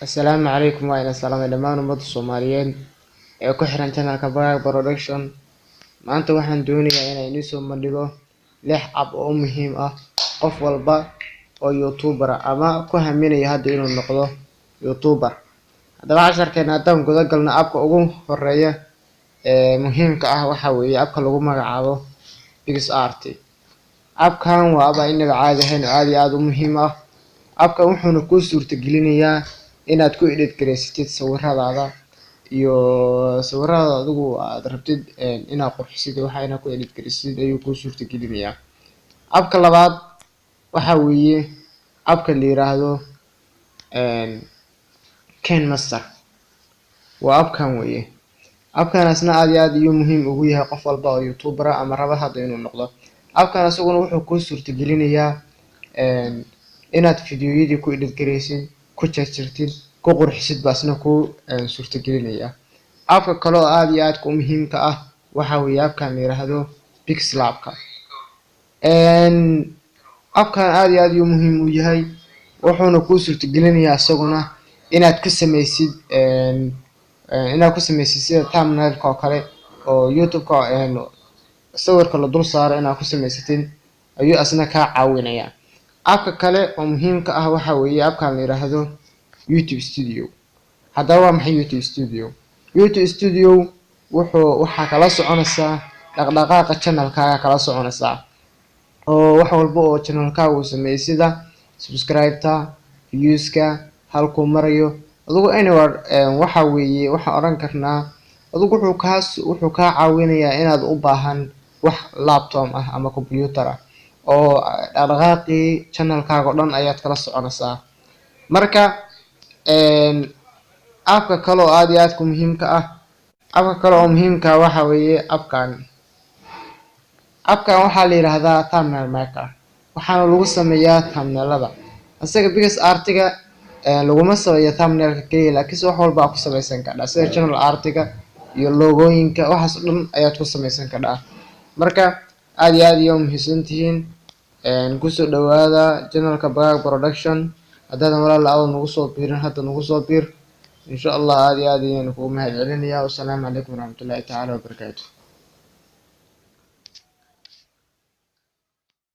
Assalaamu calaykum waa ina salaamay dhammaan ummadda Soomaaliyeed ee ku xiran channelka Baraag Production. Maanta waxaan doonayaa inaan idin soo bandhigo 6 app oo muhiim ah qof walba oo YouTuber ah ama ku haminaya hadda inuu noqdo YouTuber. Haddaba casharkeena haddaan guda galno appka ugu horeeya ee muhiimka ah waxa weeye appka lagu magacaabo PixArt. Appkan waa app inaga caadi ahayn oo aad iyo aad u muhiim ah. Appka wuxuuna kuu suurtagelinayaa inaad ku edit gareysatid sawiradaada iyo sawirada adigu aad rabtid inaad qurxisid waxayna ku edit gareysid ayuu kuu suurtagelinayaa. Appka labaad waxa weeye appka la yiraahdo KineMaster. waa appkan weeye. Appkan asna aad iyo aad ayuu muhiim ugu yahay qof walba oo YouTuber ah ama raba hadda inuu noqdo. Appkan asaguna wuxuu kuu suurtagelinayaa inaad fiidiyoyadii ku edit gareysid, ku jarjartid, ku qurxisid baasna ku suurtagelinayaa. Appka kale oo aad iyo aad ku muhiimka ah waxa weeye appkan la yiraahdo Pixlabka. Appkan aad iyo aad ayuu muhiim u yahay wuxuuna kuu suurtagelinayaa asaguna inaad ku sameysid sida thumbnail-ka oo kale oo YouTube-ka sawirka la dul saaro inaad ku sameysatid ayuu asna ka caawinayaa. Appka kale oo muhiimka ah waxa weeye appkan la yiraahdo YouTube Studio. Haddaba waa maxay YouTube Studio? YouTube Studio waxaa kala soconaysaa dhaqdhaqaaqa channel-kaaga kala soconaysaa oo wax walba oo channel-kaaga uu sameeyay sida subscribe-ta, views-ka, halkuu marayo adigu anywhere waxa weeye waxaan oran karnaa adigu wuxuu ka caawinayaa inaad u baahan wax laptop ah ama computer ah oo dhaqdhaqaaqii channel-kaaga oo dhan ayaad kala soconaysaa. Marka appka kale oo aad iyo aad ku muhiimka ah waxa weeye appkan waxaa la yiraahdaa thumbnail maker. waxaana lagu sameeyaa thumbnailada. Asaga PixArt-ga laguma sameeyo thumbnail-ka kaliya laakiin wax walba aad ku sameysan kartaa sida channel art-ga iyo logooyinka waxaas oo dhan ayaad ku sameysan kartaa. Marka aad iyo aad ayay muhiimsantihiin ku soo dhawaada channelka Baraag Production. haddaadan walaal nagu soo biirin hadda nagu soo biir insha Allah. aad iyo aad ayaan kugu mahadcelinayaa. Wassalaamu calaykum waraxmatullaahi tacaala wabarakaatuh.